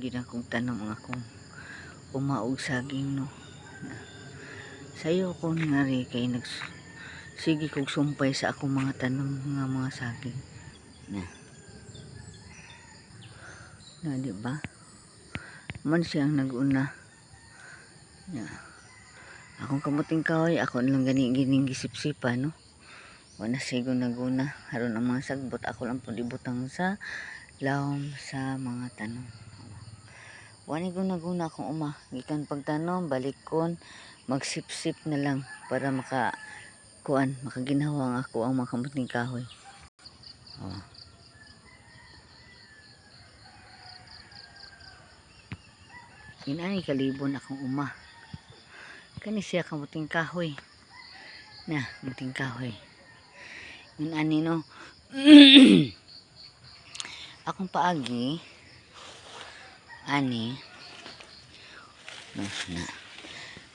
gid akong tanom ang akong umaog saging no. Sayo ko nga rin kay sige kog sumpay sa akong mga tanom nga mga saging na di ba man siyang naguna na akong kamuting kahoy ako lang gining gisipsipan no. Wala sigo naguna haron ang mga sagbot ako lang pud ibutang sa lawom sa mga tanom. Wani guna akong uma gikan pagtanom balikon magsipsip na lang para makaginhawa ako ang mga kamuting kahoy. Inani kalibon akong uma. Kani siya kamuting kahoy. Na, kamuting kahoy. Inani no. Akong paagi ani no na.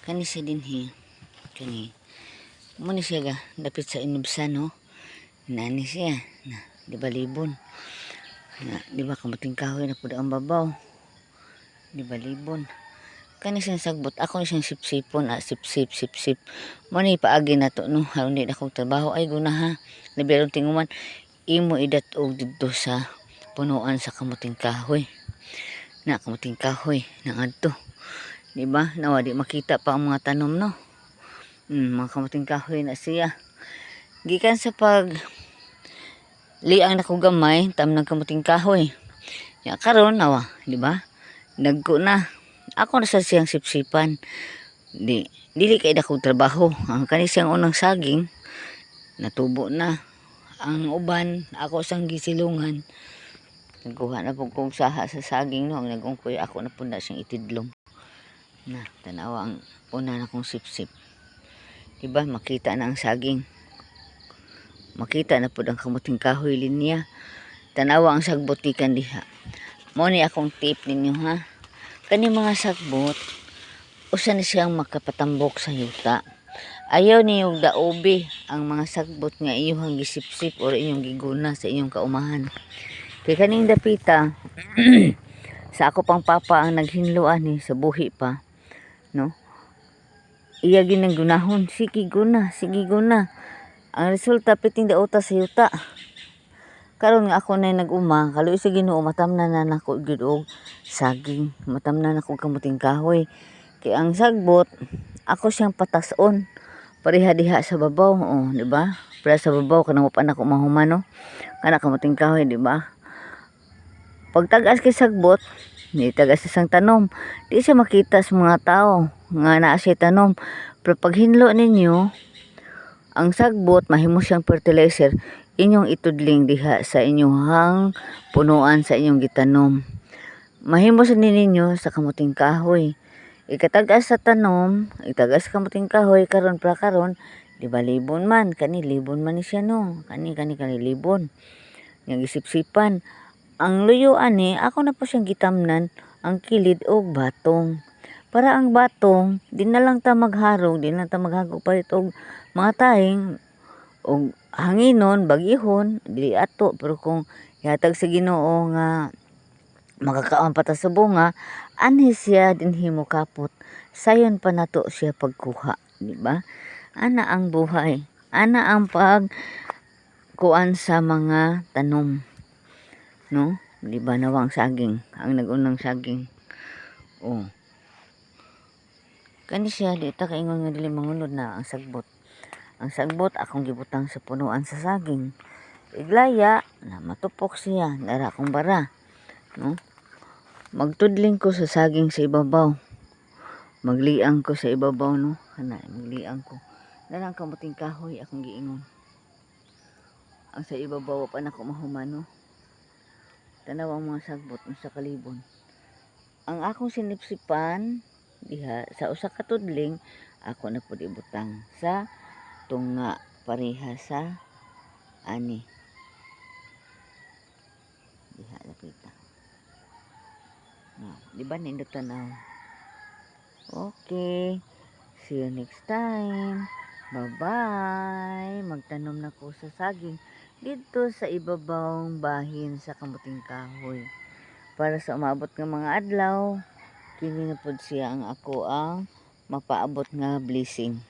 Kani siya dinhi. Kani muna siya ga dapit sa inubsan no. Inani siya na di ba libon. Na, di ba kamuting kahoy na pud ang babaw. Di ba libon. Kani siyang sagbot ako ni siyang sipsipon sipsip mo ni paagi na to no haron di akong trabaho ay guna ha nabiron tinguman imo idatog didto sa punuan sa kamuting kahoy na kamuting kahoy na adto di ba nawa di makita pa ang mga tanom no mga kamuting kahoy na siya gikan sa pag liang nako gamay tam ng kamuting kahoy ya karon nawa di ba nagko na ako na sa siyang sipsipan. Dili kay dakong trabaho. Ang kani siyang unang saging natubo na. Ang uban ako sang gisilungan. Nagkuha na pug kong saha sa saging no, ang nagungkoy ako na pud na siyang itidlom. Na tanawa ang una na kong sipsip. Diba makita na ang saging. Makita na pud ang kamuting kahoy linya. Tanawa ang sagbotikan diha. Mo ni akong tip ninyo ha. Kani mga sagbot, usa na siyang makapatambok sa yuta. Ayaw niyong daobi ang mga sagbot nga iyong gisipsip o inyong giguna sa inyong kaumahan. Kaya kaning dapita, sa ako pang papa ang naghinluan ni sa buhi pa, no? Iya ginanggunahon, sige guna. Ang resulta piting daota sa yuta. Karon nga ako na nag-uma, kaluoy sa Ginoo matamnan na nako gyud og saging, matamnan nako kamuting kahoy. Kay ang sagbot, ako siyang patason. Pareha diha sa babaw, di ba? Para sa babaw kanang upan ako mahuman no. Kana kamuting kahoy, di ba? Pag tagas kay sagbot, ni tagas sang tanom. Di siya makita sa mga tao nga naa siya tanom. Pero pag hinlo ninyo, ang sagbot mahimo siyang fertilizer inyong itudling diha sa inyong punuan sa inyong gitanom. Mahimo sa ninyo sa kamuting kahoy. Ikatagas sa tanom, itagas sa kamuting kahoy karon di ba libon man kani libon man ni siya no. Kani libon. Yang isipsipan. Ang luyo ani ako na po siyang gitamnan ang kilid og batong. Para ang batong di na lang ta magharog, di na ta maghagog palit og mga taing og hanginon, bagihon, dili ato. Pero kung ihatag sa Ginoo nga makakaon pa ta sa bunga, ani siya dinhi mo kapot. Sayon pa nato siya pagkuha, di ba? Ana ang buhay. Ana ang pagkuan sa mga tanom. No? Di ba nawang saging, ang nagunang saging. Oh. Kani siya di ta kaingon nga dili mangunod na ang sagbot. Ang sagbot akong gibutang sa punuan sa saging. Iglaya na matupok siya, dara akong bara, no? Magtudling ko sa saging sa ibabaw. Magliang ko sa ibabaw no, kana magliang ko. Dara ang kamuting kahoy akong giingon. Ang sa ibabaw pa nako mahuman no. Tanaw ang mga sagbot sa kalibon. Ang akong sinipsipan diha sa usa ka tudling ako na pud ibutang sa tunga pareha sa ani diha lapita di ba nindot tanaw. Okay, see you next time, bye bye. Magtanom na ko sa saging dito sa ibabawng bahin sa kamuting kahoy. para sa umabot nga mga adlaw kini na pud siya ang ako ang mapaabot nga blessing.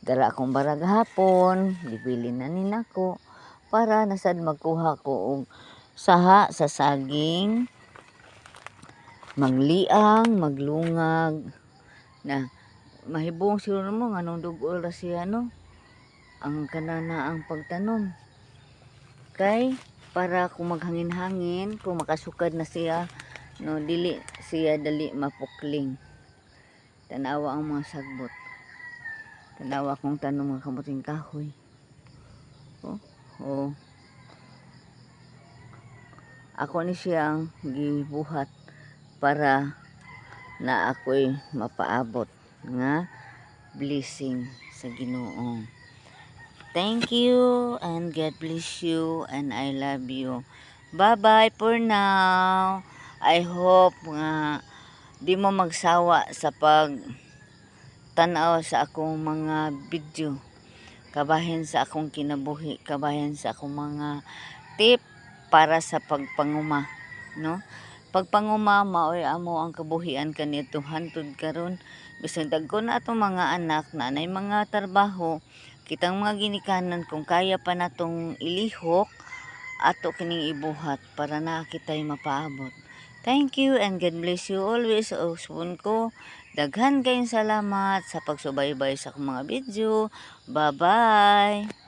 Dala akong barag hapon, gibili na ni nako para nasad magkuha ko og saha sa saging, magliang, maglungag na mahibong siguro mo nganong dug-ol ra siya no ang kanana ang pagtanom. Kay para kung maghangin-hangin, kung makasukad na siya, no, dili siya dali mapukling. Tanawa ang mga sagbot. Tanawa kong tanom mga kamuting kahoy. Oh, oh. Ako ni siyang gibuhat para na ako'y mapaabot nga blessing sa Ginoo. Thank you and God bless you and I love you. Bye-bye for now. I hope nga di mo magsawa sa tanaw sa akong mga video. Kabahin sa akong kinabuhi, kabahin sa akong mga tip para sa pagpanguma, no? Pagpanguma maoy amo ang kabuhian kanito hantod karon bisan dagko na atong mga anak na nay mga trabaho, kitang mga ginikanan kung kaya pa natong ilihok ato kining ibuhat para na kitay mapaabot. Thank you and God bless you always. Uspon ko daghan kayong salamat sa pagsubaybay sa akong mga video. Bye bye.